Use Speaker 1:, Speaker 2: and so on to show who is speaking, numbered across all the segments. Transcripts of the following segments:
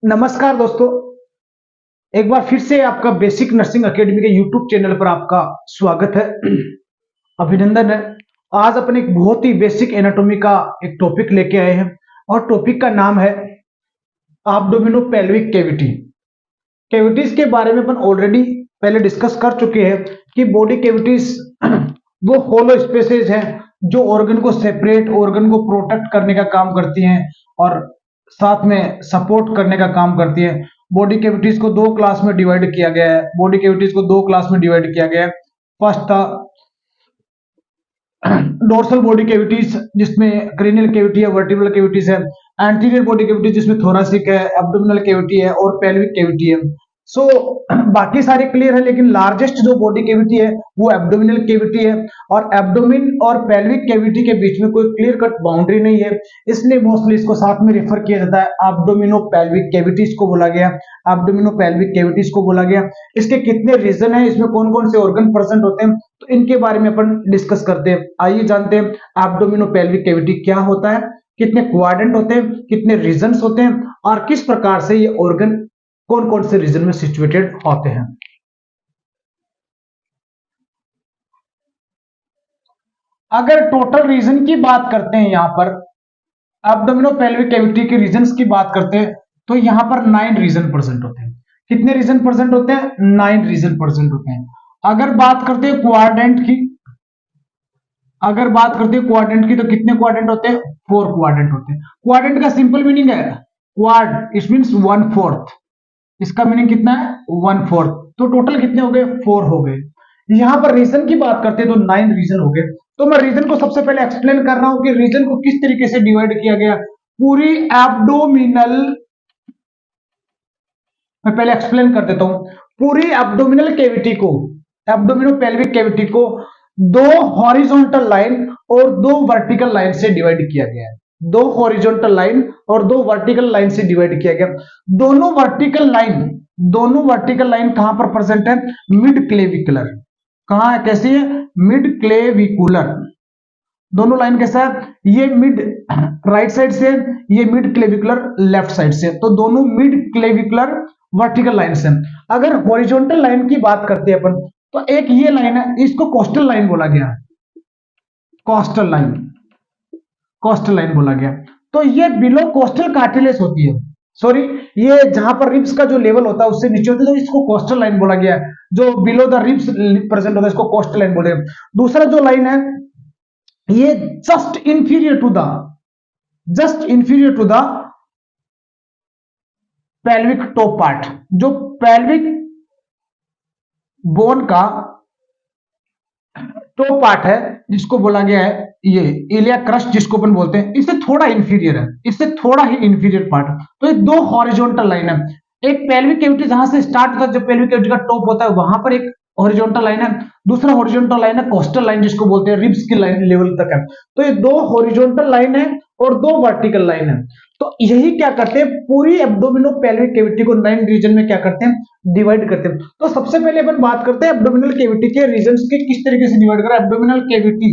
Speaker 1: नमस्कार दोस्तों। एक बार फिर से आपका बेसिक नर्सिंग एकेडमी के यूट्यूब चैनल पर आपका स्वागत है। अभिनंदन है। आज अपन एक बहुत ही बेसिक एनाटॉमी का एक टॉपिक लेके आए हैं और टॉपिक का नाम है एब्डोमिनो पेल्विक कैविटी। कैविटीज के बारे में अपन ऑलरेडी पहले डिस्कस कर चुके हैं कि बॉडी कैविटीज वो होलो स्पेसेस हैं जो ऑर्गन को सेपरेट, ऑर्गन को प्रोटेक्ट करने का काम करती हैं और साथ में सपोर्ट करने का काम करती है। बॉडी कैविटीज को दो क्लास में डिवाइड किया गया है। बॉडी कैविटीज को दो क्लास में डिवाइड किया गया है। फर्स्ट था डोर्सल बॉडी कैविटीज जिसमें क्रेनियल कैविटी है, वर्टिब्रल कैविटीज है। एंटीरियर बॉडी कैविटी जिसमें थोरासिक है, एब्डोमिनल कैविटी है और पेल्विक कैविटी है। सो बाकी सारे क्लियर है, लेकिन लार्जेस्ट जो बॉडी कैविटी है वो एब्डोमिनल कैविटी है और एब्डोमिन और पेल्विक कैविटी के बीच में कोई क्लियर कट बाउंड्री नहीं है, इसलिए मोस्टली इसको साथ में रेफर किया जाता है। एब्डोमिनो पेल्विक कैविटीज को बोला गया, एब्डोमिनो पेल्विक कैविटीज को बोला गया। इसके कितने रीजन है, इसमें कौन कौन से ऑर्गन प्रेजेंट होते हैं, तो इनके बारे में अपन डिस्कस करते हैं। आइए जानते हैं एब्डोमिनो पेल्विक कैविटी क्या होता है, कितने क्वाड्रेंट होते हैं, कितने रीजन्स होते हैं और किस प्रकार से ये ऑर्गन कौन कौन से रीजन में सिचुएटेड होते हैं। अगर टोटल रीजन की बात करते हैं, यहां पर एब्डोमिनो पेल्विक कैविटी के रीजन्स की बात करते हैं तो यहां पर 9 रीजन प्रेजेंट होते हैं। कितने रीजन प्रेजेंट होते हैं? 9 रीजन प्रेजेंट होते हैं। अगर बात करते हैं क्वाड्रेंट की, अगर बात करते हैं क्वाड्रेंट की तो कितने क्वाड्रेंट होते हैं? 4 क्वाड्रेंट होते हैं। क्वाड्रेंट का सिंपल मीनिंग है क्वाड, इट मींस 1/4। इसका मीनिंग कितना है? 1/4। तो टोटल कितने हो गए? 4 हो गए। यहां पर रीजन की बात करते हैं तो 9 रीजन हो गए। तो मैं रीजन को सबसे पहले एक्सप्लेन कर रहा हूं कि रीजन को किस तरीके से डिवाइड किया गया। पूरी एब्डोमिनल, मैं पहले एक्सप्लेन कर देता हूं। पूरी एब्डोमिनल कैविटी को, एब्डोमिनो पेल्विक कैविटी को दो हॉरिजॉन्टल लाइन और दो वर्टिकल लाइन से डिवाइड किया गया है। दो हॉरिजॉन्टल लाइन और दो वर्टिकल लाइन से डिवाइड किया गया। दोनों वर्टिकल लाइन, दोनों वर्टिकल लाइन कहां पर प्रेजेंट है? Mid clavicular. कहां है? कैसी है? Mid clavicular. दोनों लाइन कैसा है? ये मिड राइट साइड से, ये मिड क्लेविकुलर लेफ्ट साइड से, तो दोनों मिड क्लेविकुलर वर्टिकल लाइन से। अगर हॉरिजॉन्टल लाइन की बात करते हैं अपन तो एक ये लाइन है, इसको कोस्टल लाइन बोला गया। कोस्टल लाइन, कोस्टल लाइन बोला गया। तो ये बिलो कोस्टल कार्टिलेज होती है, सॉरी, ये जहां पर रिब्स का जो लेवल होता है उससे नीचे होती है, तो इसको कोस्टल लाइन बोला गया। जो बिलो द रिब्स प्रेजेंट होता है इसको कोस्टल लाइन बोले। दूसरा जो लाइन है ये just inferior to the, just inferior to the pelvic top part, जो पेल्विक बोन का टॉप पार्ट है जिसको बोला गया है ये इलिया क्रस्ट जिसको अपन बोलते हैं, इससे थोड़ा इंफीरियर है, इससे थोड़ा ही इंफीरियर पार्ट। तो ये दो हॉरिजॉन्टल लाइन है। एक पेल्विक कैविटी जहां से स्टार्ट होता है, जो पेल्विक कैविटी का टॉप होता है वहां पर एक हॉरिजॉन्टल लाइन है। दूसरा हॉरिजॉन्टल लाइन है कोस्टल लाइन जिसको बोलते हैं, रिब्स की लाइन लेवल तक है। तो ये दो हॉरिजॉन्टल लाइन है और दो वर्टिकल लाइन है। तो यही क्या करते हैं, पूरी एब्डोमिनो पेल्विक कैविटी को 9 रीजन में क्या करते हैं? डिवाइड करते हैं। तो सबसे पहले अपन बात करते हैं एब्डोमिनल कैविटी के रीजन्स के, किस तरीके से डिवाइड कर रहे हैं एब्डोमिनल कैविटी।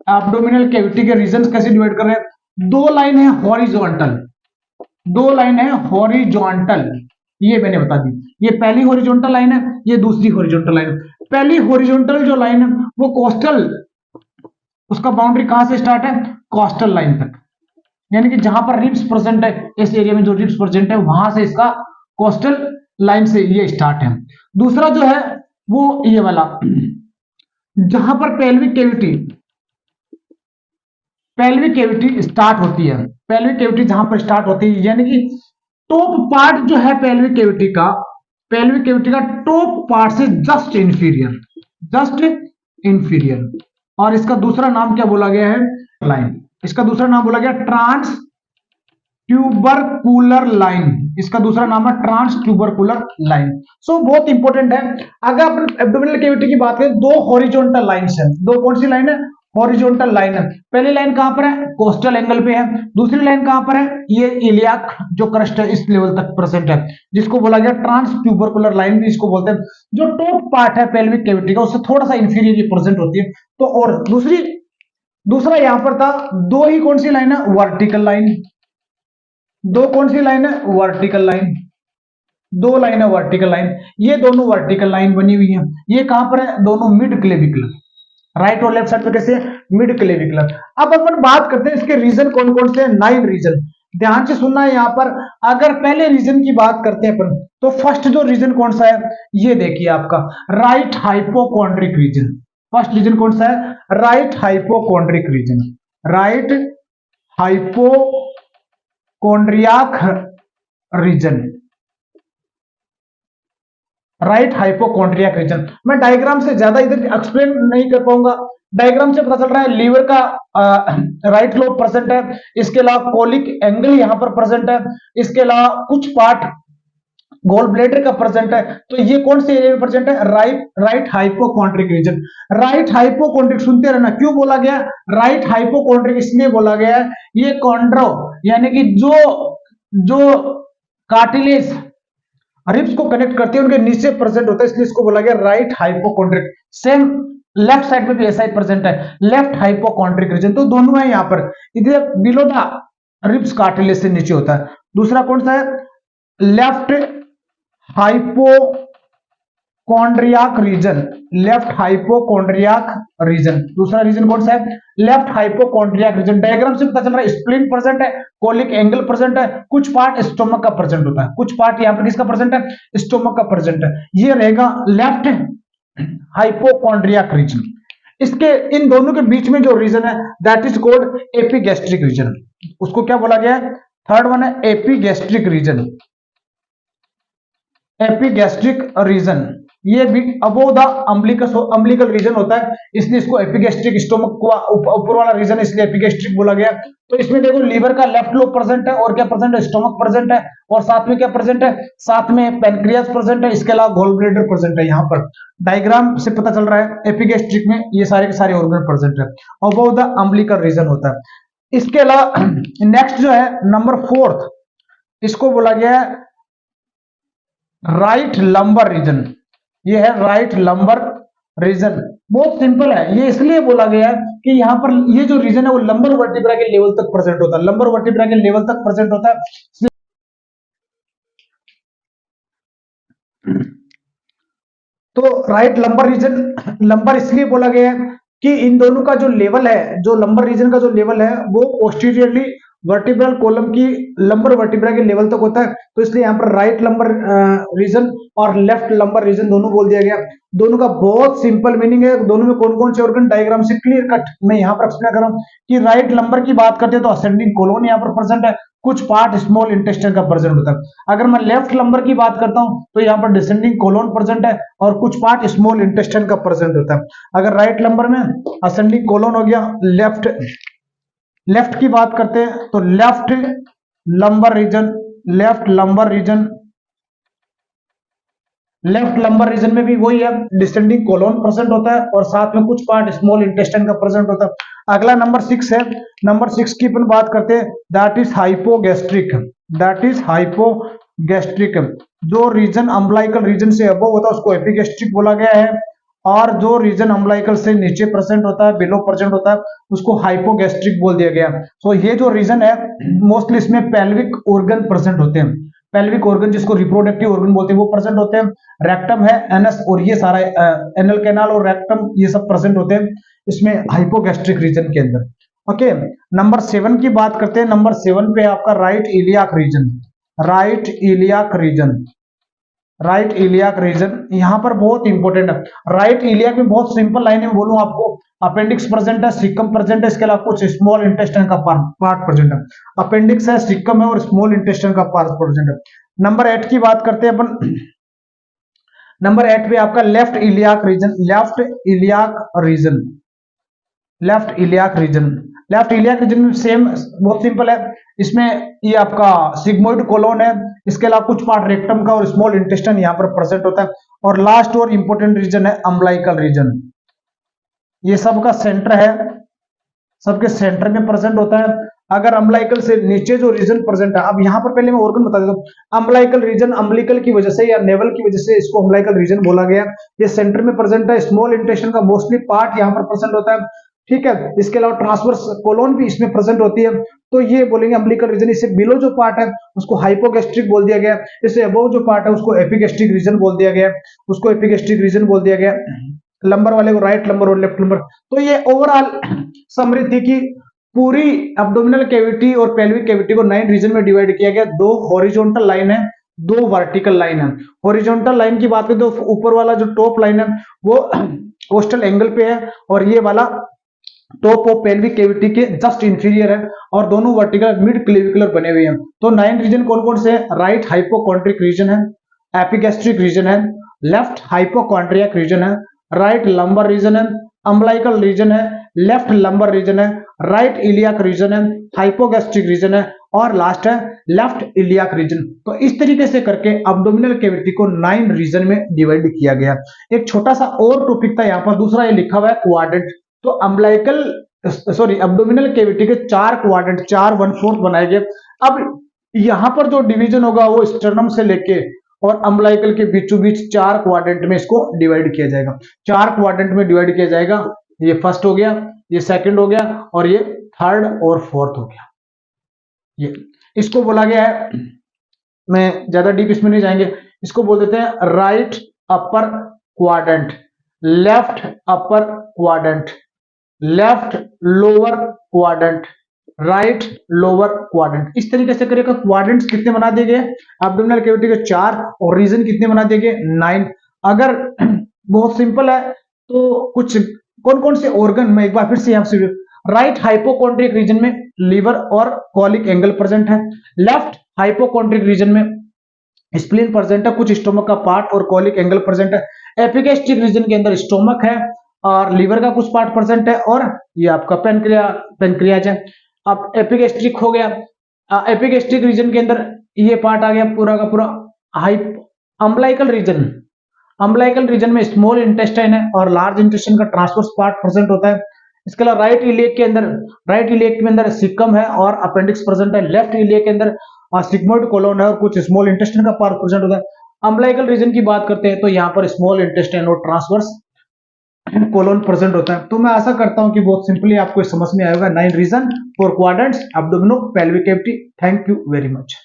Speaker 1: एब्डोमिनल कैविटी के रीजन्स कैसे डिवाइड कर रहे हैं? दो लाइन है हॉरिजॉन्टल, दो लाइन है हॉरिजॉन्टल, ये मैंने बता दी। ये पहली हॉरिजॉन्टल लाइन है, ये दूसरी हॉरिजॉन्टल लाइन है। पहली हॉरिजॉन्टल जो लाइन है वो कोस्टल, उसका बाउंड्री कहां से स्टार्ट है? कोस्टल लाइन तक, यानी कि जहां पर रिब्स प्रेजेंट है, इस एरिया में जो रिब्स प्रेजेंट है वहां से इसका कोस्टल लाइन से ये स्टार्ट है। दूसरा जो है वो ये वाला, जहां पर pelvic cavity, pelvic cavity start होती है, पेल्विक कैविटी जहां पर स्टार्ट होती है, यानी कि टॉप पार्ट जो है पेल्विक कैविटी का, पेल्विक कैविटी का टॉप पार्ट से जस्ट इंफीरियर, जस्ट इंफीरियर। और इसका दूसरा नाम क्या बोला गया है? लाइन। इसका दूसरा नाम बोला गया ट्रांस ट्यूबरकुलर लाइन। इसका दूसरा नाम है ट्रांस ट्यूबरकुलर लाइन। सो बहुत इंपॉर्टेंट है। अगर अपन एब्डोमिनल कैविटी की बात करें, दो हॉरिजॉन्टल लाइंस है। दो कौन सी लाइन है? हॉरिजॉन्टल लाइन है। पहली लाइन कहां पर है? कोस्टल एंगल पे है। दूसरी लाइन कहां पर है? ये इलियाक जो क्रस्ट है इस लेवल तक प्रेजेंट है, जिसको बोला गया ट्रांस ट्यूबरकुलर लाइन भी इसको बोलते हैं। जो टॉप पार्ट है पेल्विक कैविटी का उससे थोड़ा सा इंफीरियर प्रेजेंट होती है। तो और दूसरा यहां पर था, दो ही कौन सी लाइन है? वर्टिकल लाइन, दो कौन सी लाइन है? वर्टिकल लाइन, दो लाइन है वर्टिकल लाइन, ये दोनों वर्टिकल लाइन बनी हुई है। ये कहां पर है? दोनों मिड क्लेविकुलर, राइट और लेफ्ट साइड पे कैसे? Mid clavicular. अब अपन बात करते हैं इसके रीजन कौन कौन से हैं। 9 रीजन, ध्यान से सुनना है यहां पर। अगर पहले रीजन की बात करते हैं अपन, तो फर्स्ट जो रीजन कौन सा है, ये देखिए आपका right hypochondriac region. First region कौन सा है? Right hypochondriac region, right hypochondriac region, right hypochondriac region. मैं डायग्राम से ज्यादा इधर एक्सप्लेन नहीं कर पाऊंगा, डायग्राम से पता चल रहा है लीवर का राइट लोब प्रेजेंट है, इसके अलावा कोलिक एंगल यहां पर प्रेजेंट है, इसके अलावा कुछ पार्ट गोल ब्लेडर का प्रेजेंट है। तो ये कौन से एरिया में प्रेजेंट है? Right hypochondriac region. Right hypochondriac सुनते रहना, क्यों बोला गया राइट हाइपोकॉन्ड्रिक? इसलिए बोला गया है, ये कॉन्ड्रो यानी कि जो जो कार्टिलेज रिब्स को कनेक्ट करते हैं उनके नीचे प्रेजेंट होता है, इसलिए इसको बोला गया right hypochondriac. Same left side में भी ऐसा ही प्रेजेंट है, लेफ्ट हाइपोकॉन्ड्रिक रीजन। तो दोनों है यहां पर, इधर बिलो द रिब्स कार्टिलेज से नीचे होता है। दूसरा कौन सा है? Left hypochondriac region, left hypochondriac region. दूसरा रीजन कौन सा है? Left hypochondriac reason. डायग्राम से पता चल रहा है स्प्लीन प्रेजेंट है, कोलिक एंगल प्रेजेंट है, कुछ पार्ट स्टोमक का प्रेजेंट होता है, कुछ पार्ट यहां पर किसका प्रेजेंट है? स्टोमक का प्रेजेंट है। ये रहेगा लेफ्ट हाइपोकॉन्ड्रियाक रीजन। इसके इन दोनों के बीच में जो रीजन है that is called epigastric region. उसको क्या बोला गया है? थर्ड वन है एपिगैस्ट्रिक रीजन, एपिगैस्ट्रिक रीजन। ये भी अबोव द अम्बिलिकल रीजन होता है, इसलिए इसको एपिगैस्ट्रिक, स्टोमक को ऊपर वाला रीजन है इसलिए एपिगैस्ट्रिक बोला गया। तो इसमें देखो लीवर का लेफ्ट लोब प्रेजेंट है, और क्या प्रेजेंट है? स्टोमक प्रेजेंट है, और साथ में क्या प्रेजेंट है? साथ में पेनक्रियास प्रेजेंट है, इसके अलावा गोल ब्लेडर प्रेजेंट है। यहाँ पर डायग्राम से पता चल रहा है एपिगैस्ट्रिक में ये सारे के सारे ऑर्गन प्रेजेंट है, अबोव द अम्बिलिकल रीजन होता है। इसके अलावा नेक्स्ट जो है नंबर 4, इसको बोला गया है राइट लंबर रीजन। ये है राइट लंबर रीजन। बहुत सिंपल है, ये इसलिए बोला गया है कि यहां पर ये जो रीजन है वो लंबर वर्टिब्रा के लेवल तक प्रेजेंट होता है, लंबर वर्टिब्रा के लेवल तक प्रेजेंट होता है। तो राइट लंबर रीजन, लंबर इसलिए बोला गया है कि इन दोनों का जो लेवल है, जो लंबर रीजन का जो लेवल है वो पोस्टीरियरली वर्टिब्रल कॉलम की लंबर वर्टिब्रा के लेवल तक होता है। तो इसलिए यहाँ पर राइट लंबर रीजन और लेफ्ट लंबर रीजन दोनों बोल दिया गया। दोनों का बहुत सिंपल मीनिंग है, दोनों में कौन कौन से ऑर्गन डायग्राम से क्लियर कट मैं यहाँ पर एक्सप्लेन कर रहा हूँ कि राइट लंबर की बात करते हैं तो असेंडिंग कोलोन यहाँ पर प्रेजेंट है, कुछ पार्ट स्मॉल इंटेस्टाइन का प्रेजेंट होता है। अगर मैं लेफ्ट लंबर की बात करता हूं तो यहाँ पर डिसेंडिंग कोलोन प्रेजेंट है और कुछ पार्ट स्मॉल इंटेस्टाइन का प्रेजेंट होता है। अगर राइट लंबर में असेंडिंग कोलोन हो गया, लेफ्ट की बात करते हैं तो left lumbar region, left lumbar region, left lumbar region में भी वही है, डिसेंडिंग कोलोन प्रेजेंट होता है और साथ में कुछ पार्ट स्मॉल इंटेस्टाइन का प्रेजेंट होता है। अगला नंबर 6 है, नंबर 6 की अपन बात करते हैं that is hypogastric, that is hypogastric. जो रीजन अम्बलाइकल रीजन से अबव होता है उसको एपिगैस्ट्रिक बोला गया है, और जो रीजन अम्बलाइकल से नीचे प्रेजेंट होता है, बिलो प्रेजेंट होता है, उसको हाइपोगैस्ट्रिक बोल दिया गया। तो ये जो रीजन है मोस्टली इसमें पेल्विक ऑर्गन प्रेजेंट होते हैं, पेल्विक ऑर्गन जिसको रिप्रोडक्टिव ऑर्गन बोलते हैं वो प्रेजेंट होते हैं। रेक्टम है, एनस और ये सारा एनल कैनाल और रेक्टम ये सब प्रेजेंट होते हैं इसमें हाइपोगैस्ट्रिक रीजन के अंदर। ओके, नंबर 7 की बात करते हैं। नंबर 7 पे आपका right iliac region, right iliac region, right iliac region यहां पर बहुत इंपॉर्टेंट है। राइट इलियाक में बहुत सिंपल लाइन में बोलूं आपको, अपेंडिक्स प्रेजेंट है, सिक्कम प्रेजेंट है, इसके अलावा कुछ स्मॉल इंटेस्टाइन का पार्ट प्रेजेंट है। अपेंडिक्स है, सिक्कम है और स्मॉल इंटेस्टाइन का पार्ट प्रेजेंट है। नंबर 8 की बात करते हैं अपन। नंबर 8 पे आपका left iliac region, left iliac region, left iliac region, left iliac region में सेम बहुत सिंपल है, इसमें ये आपका सिग्मोइड कोलोन है, इसके अलावा कुछ पार्ट रेक्टम का और स्मॉल इंटेस्टाइन यहाँ पर प्रेजेंट होता है। और लास्ट और इंपोर्टेंट रीजन है अम्बलाइकल रीजन, ये सबका सेंटर है, सबके सेंटर में प्रेजेंट होता है। अगर अम्बलाइकल से नीचे जो रीजन प्रेजेंट है, अब यहाँ पर पहले मैं ऑर्गन बता देता हूँ। अम्बलाइकल रीजन अम्बलिकल की वजह से या नेवल की वजह से इसको अम्बलाइकल रीजन बोला गया। ये सेंटर में प्रेजेंट है, स्मॉल इंटेस्टाइन का मोस्टली पार्ट यहाँ पर प्रेजेंट होता है। ठीक है। इसके अलावा ट्रांसवर्स कोलोन भी इसमें प्रेजेंट होती है। तो ये बोलेंगे अम्बिलिकल रीजन। इससे बिलो जो पार्ट है उसको हाइपोगैस्ट्रिक बोल दिया गया। इससे अबव जो पार्ट है उसको एपिगैस्ट्रिक रीजन बोल दिया गया। उसको एपिगैस्ट्रिक रीजन बोल दिया गया। लंबर वाले को राइट लंबर और लेफ्ट लंबर। तो ये ओवरऑल समरी थी कि पूरी एब्डोमिनल कैविटी और पेल्विक कैविटी को 9 रीजन में डिवाइड किया गया। 2 हॉरिजॉन्टल लाइन है, 2 वर्टिकल लाइन है। हॉरिजॉन्टल लाइन की बात करें तो ऊपर वाला जो टॉप लाइन है वो कोस्टल एंगल पे है और ये वाला टॉप ऑफ पेल्विक कैविटी के जस्ट इंफीरियर है और दोनों वर्टिकल मिड क्लेविकुलर बने हुए हैं। तो 9 रीजन कौन कौन से हैं? राइट हाइपोकॉन्ड्रिक रीजन है, एपिगैस्ट्रिक रीजन है, लेफ्ट हाइपोकॉन्ड्रियक रीजन है, राइट लंबर रीजन है, अम्बलाइकल रीजन है, लेफ्ट लंबर रीजन है, राइट इलियाक रीजन है, हाइपोगैस्ट्रिक रीजन है और लास्ट है लेफ्ट इलियाक रीजन। तो इस तरीके से करके अब्डोमिनल कैविटी को 9 रीजन में डिवाइड किया गया। एक छोटा सा और टॉपिक था यहाँ पर, दूसरा ये लिखा हुआ है क्वाड्रेंट। तो अम्बलाइकल सॉरी एब्डोमिनल कैविटी के 4 क्वाड्रेंट, 4 1/4 बनाए गए। अब यहां पर जो डिवीजन होगा वो स्टर्नम से लेके और अम्बलाइकल के बीचों बीच 4 क्वाड्रेंट में इसको डिवाइड किया जाएगा। 4 क्वाड्रेंट में डिवाइड किया जाएगा। ये फर्स्ट हो गया, ये सेकंड हो गया और ये थर्ड और फोर्थ हो गया। ये इसको बोला गया है, मैं ज्यादा डीप इसमें नहीं जाएंगे, इसको बोल देते हैं right upper quadrant, left upper quadrant, left lower quadrant, right lower quadrant. इस तरीके से करेगा। क्वाड्रेंट्स कितने बना दिए गए एब्डोमिनल कैविटी के? 4 और रीजन कितने बना दिए गए? 9। अगर बहुत सिंपल है तो कुछ कौन कौन से ऑर्गन में एक बार फिर से यहाँ से, राइट हाइपोकॉन्ड्रियक रीजन में लीवर और कॉलिक एंगल प्रेजेंट है। लेफ्ट हाइपोकॉन्ड्रियक रीजन में स्प्लीन प्रेजेंट है, कुछ स्टोमक का पार्ट और कॉलिक एंगल प्रेजेंट है। एपिगैस्ट्रिक रीजन के अंदर स्टोमक है और लीवर का कुछ पार्ट प्रेजेंट है और ये आपका पेनक्रियाज है। अब एपिगैस्ट्रिक हो गया। एपिगैस्ट्रिक रीजन के अंदर ये पार्ट आ गया पूरा का पूरा। अम्बलाइकल रीजन, अम्बलाइकल रीजन में स्मॉल इंटेस्टाइन है और लार्ज इंटेस्टाइन का ट्रांसवर्स पार्ट प्रेजेंट होता है। इसके अलावा राइट इलियक के अंदर, राइट इलियक के अंदर सिक्कम है और अपेंडिक्स प्रेजेंट है। लेफ्ट इलियक के अंदर सिग्मोइड कोलोन है और कुछ स्मॉल इंटेस्टाइन का पार्ट प्रेजेंट होता है। अम्बलाइकल रीजन की बात करते हैं तो यहाँ पर स्मॉल इंटेस्टाइन और ट्रांसवर्स कोलोन प्रेजेंट होता है। तो मैं आशा करता हूं कि बहुत सिंपली आपको समझ में आएगा 9 reason for quadrants abdomino pelvic cavity. Thank you very much.